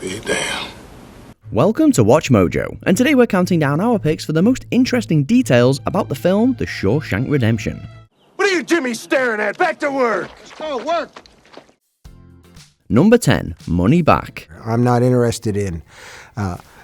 Be damned. Welcome to Watch Mojo, and today we're counting down our picks for the most interesting details about the film The Shawshank Redemption. What are you Jimmy staring at? Back to work! Oh, work! Number 10, Money Back. I'm not interested in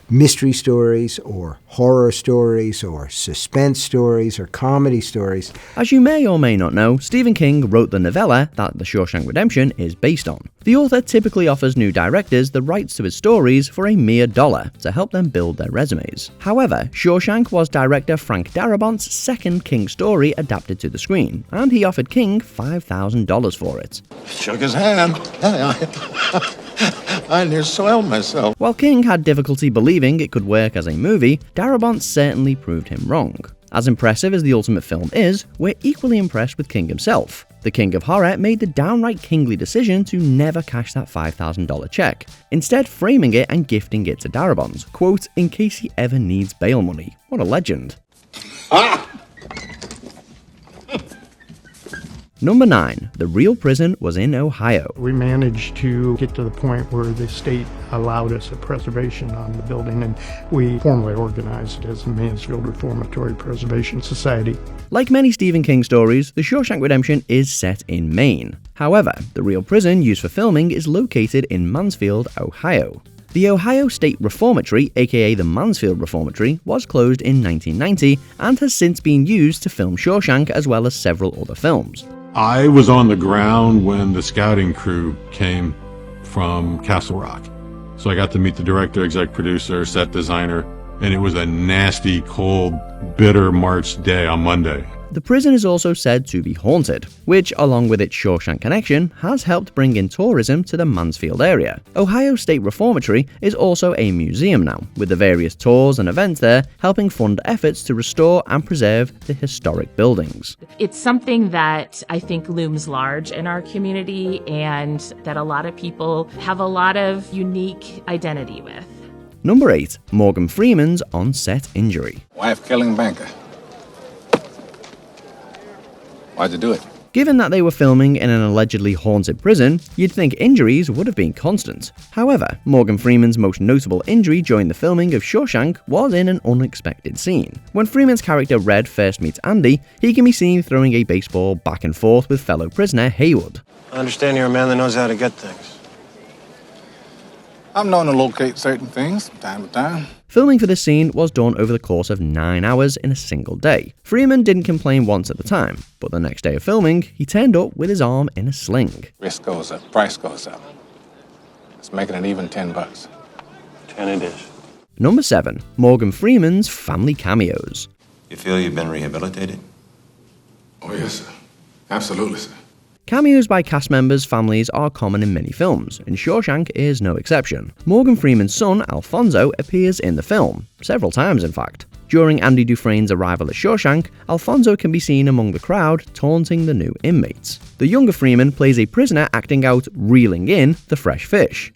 mystery stories or horror stories or suspense stories or comedy stories. As you may or may not know, Stephen King wrote the novella that The Shawshank Redemption is based on. The author typically offers new directors the rights to his stories for a mere $1 to help them build their resumes. However, Shawshank was director Frank Darabont's second King story adapted to the screen, and he offered King $5,000 for it. Shook his hand. I near swelled myself. While King had difficulty believing it could work as a movie, Darabont certainly proved him wrong. As impressive as the ultimate film is, we're equally impressed with King himself. The King of Horror made the downright kingly decision to never cash that $5,000 check, instead framing it and gifting it to Darabont, quote, in case he ever needs bail money. What a legend. Number 9. The real prison was in Ohio. We managed to get to the point where the state allowed us a preservation on the building, and we formally organized it as the Mansfield Reformatory Preservation Society. Like many Stephen King stories, The Shawshank Redemption is set in Maine. However, the real prison used for filming is located in Mansfield, Ohio. The Ohio State Reformatory, aka the Mansfield Reformatory, was closed in 1990 and has since been used to film Shawshank as well as several other films. I was on the ground when the scouting crew came from Castle Rock. So I got to meet the director, exec producer, set designer, and it was a nasty, cold, bitter March day on Monday. The prison is also said to be haunted, which, along with its Shawshank connection, has helped bring in tourism to the Mansfield area. Ohio State Reformatory is also a museum now, with the various tours and events there helping fund efforts to restore and preserve the historic buildings. It's something that I think looms large in our community and that a lot of people have a lot of unique identity with. Number 8. Morgan Freeman's on-set injury. Wife killing banker. Why'd you do it? Given that they were filming in an allegedly haunted prison, you'd think injuries would have been constant. However, Morgan Freeman's most notable injury during the filming of Shawshank was in an unexpected scene. When Freeman's character Red first meets Andy, he can be seen throwing a baseball back and forth with fellow prisoner Haywood. I understand you're a man that knows how to get things. I'm known to locate certain things from time to time. Filming for this scene was done over the course of 9 hours in a single day. Freeman didn't complain once at the time, but the next day of filming, he turned up with his arm in a sling. Risk goes up, price goes up. Let's make it an even $10. 10 it is. Number 7. Morgan Freeman's family cameos. You feel you've been rehabilitated? Oh, yes, sir. Absolutely, sir. Cameos by cast members' families are common in many films, and Shawshank is no exception. Morgan Freeman's son, Alfonso, appears in the film, several times in fact. During Andy Dufresne's arrival at Shawshank, Alfonso can be seen among the crowd taunting the new inmates. The younger Freeman plays a prisoner acting out reeling in the fresh fish.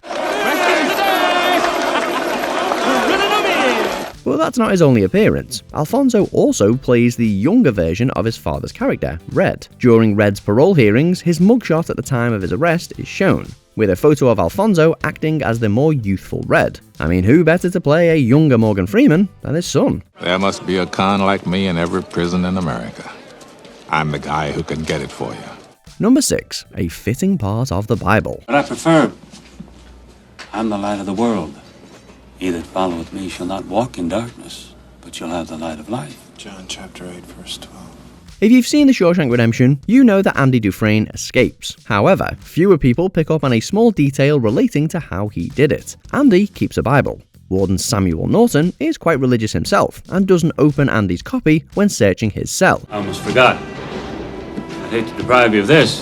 Well, that's not his only appearance. Alfonso also plays the younger version of his father's character, Red. During Red's parole hearings, his mugshot at the time of his arrest is shown, with a photo of Alfonso acting as the more youthful Red. I mean, who better to play a younger Morgan Freeman than his son? There must be a con like me in every prison in America. I'm the guy who can get it for you. Number 6. A fitting part of the Bible. But I prefer, I'm the light of the world. He that followeth me shall not walk in darkness, but shall have the light of life. John chapter 8, verse 12. If you've seen The Shawshank Redemption, you know that Andy Dufresne escapes. However, fewer people pick up on a small detail relating to how he did it. Andy keeps a Bible. Warden Samuel Norton is quite religious himself and doesn't open Andy's copy when searching his cell. I almost forgot. I'd hate to deprive you of this.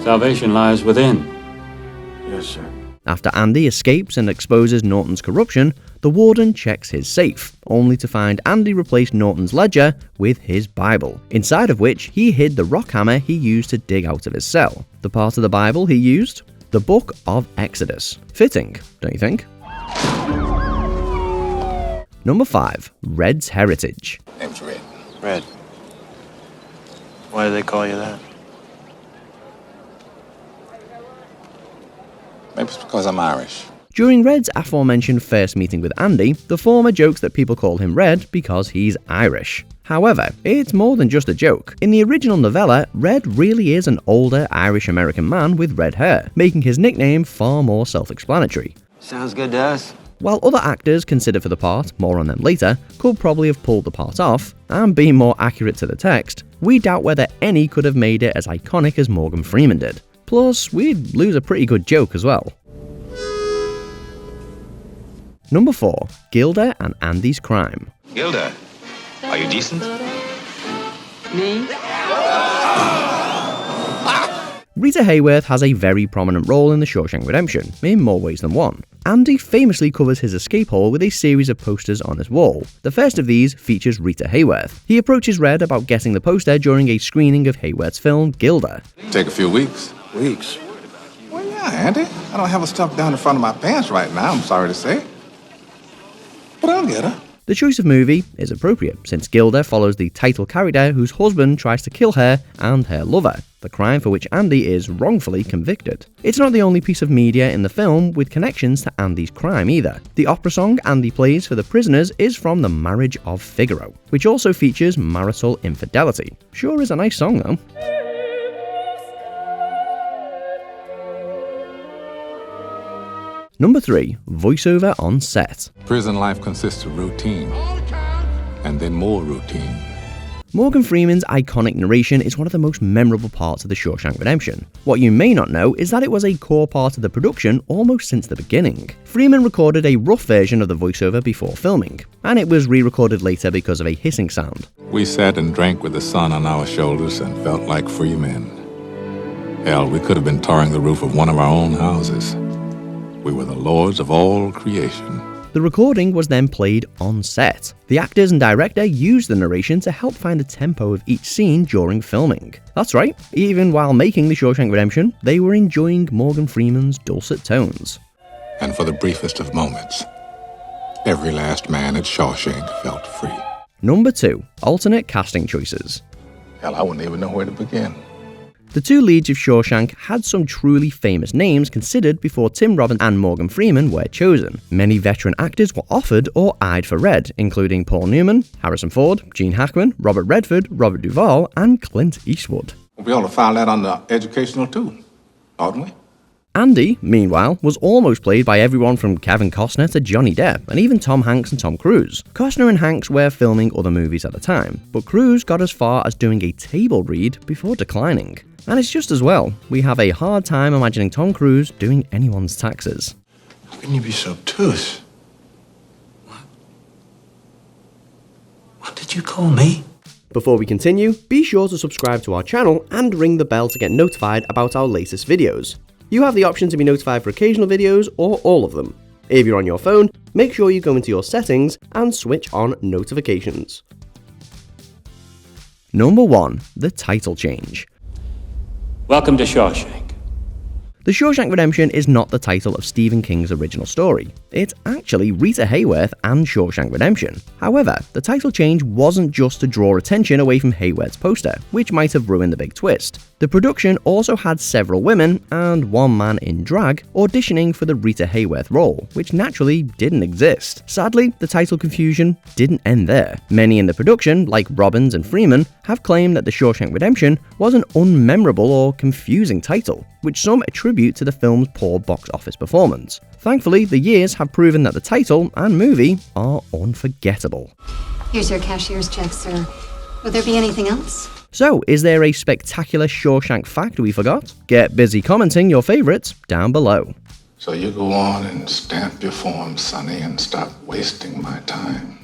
Salvation lies within. Yes, sir. After Andy escapes and exposes Norton's corruption, the warden checks his safe, only to find Andy replaced Norton's ledger with his Bible, inside of which he hid the rock hammer he used to dig out of his cell. The part of the Bible he used? The Book of Exodus. Fitting, don't you think? Number 5. Red's Heritage. Name's Red. Red. Why do they call you that? Maybe it's because I'm Irish. During Red's aforementioned first meeting with Andy, the former jokes that people call him Red because he's Irish. However, it's more than just a joke. In the original novella, Red really is an older Irish-American man with red hair, making his nickname far more self-explanatory. Sounds good to us. While other actors considered for the part, more on them later, could probably have pulled the part off, and be more accurate to the text, we doubt whether any could have made it as iconic as Morgan Freeman did. Plus, we'd lose a pretty good joke as well. Number 4. Gilda and Andy's crime. Gilda, are you decent? Me? Rita Hayworth has a very prominent role in The Shawshank Redemption, in more ways than one. Andy famously covers his escape hole with a series of posters on his wall. The first of these features Rita Hayworth. He approaches Red about getting the poster during a screening of Hayworth's film, Gilda. Take a few weeks. Weeks? Well, yeah, Andy. I don't have her stuff down in front of my pants right now, I'm sorry to say. But I'll get her. The choice of movie is appropriate, since Gilda follows the title character whose husband tries to kill her and her lover, the crime for which Andy is wrongfully convicted. It's not the only piece of media in the film with connections to Andy's crime either. The opera song Andy plays for the prisoners is from The Marriage of Figaro, which also features marital infidelity. Sure is a nice song though. Number 3. Voiceover on set. Prison life consists of routine, and then more routine. Morgan Freeman's iconic narration is one of the most memorable parts of The Shawshank Redemption. What you may not know is that it was a core part of the production almost since the beginning. Freeman recorded a rough version of the voiceover before filming, and it was re-recorded later because of a hissing sound. We sat and drank with the sun on our shoulders and felt like free men. Hell, we could have been tarring the roof of one of our own houses. We were the lords of all creation. The recording was then played on set. The actors and director used the narration to help find the tempo of each scene during filming. That's right, even while making The Shawshank Redemption, they were enjoying Morgan Freeman's dulcet tones. And for the briefest of moments, every last man at Shawshank felt free. Number 2. Alternate casting choices. Hell, I wouldn't even know where to begin. The two leads of Shawshank had some truly famous names considered before Tim Robbins and Morgan Freeman were chosen. Many veteran actors were offered or eyed for Red, including Paul Newman, Harrison Ford, Gene Hackman, Robert Redford, Robert Duvall, and Clint Eastwood. We'll be able to file that under educational too, oughtn't we? Andy, meanwhile, was almost played by everyone from Kevin Costner to Johnny Depp, and even Tom Hanks and Tom Cruise. Costner and Hanks were filming other movies at the time, but Cruise got as far as doing a table read before declining. And it's just as well. We have a hard time imagining Tom Cruise doing anyone's taxes. How can you be so obtuse? What did you call me? Before we continue, be sure to subscribe to our channel and ring the bell to get notified about our latest videos. You have the option to be notified for occasional videos or all of them. If you're on your phone, make sure you go into your settings and switch on notifications. Number 1. The title change. Welcome to Shawshank. The Shawshank Redemption is not the title of Stephen King's original story. It's actually Rita Hayworth and Shawshank Redemption. However, the title change wasn't just to draw attention away from Hayworth's poster, which might have ruined the big twist. The production also had several women, and one man in drag, auditioning for the Rita Hayworth role, which naturally didn't exist. Sadly, the title confusion didn't end there. Many in the production, like Robbins and Freeman, have claimed that The Shawshank Redemption was an unmemorable or confusing title, which some attribute to the film's poor box office performance. Thankfully, the years have proven that the title and movie are unforgettable. Here's your cashier's check, sir. Would there be anything else? So, is there a spectacular Shawshank fact we forgot? Get busy commenting your favourites down below. So you go on and stamp your form, Sonny, and stop wasting my time.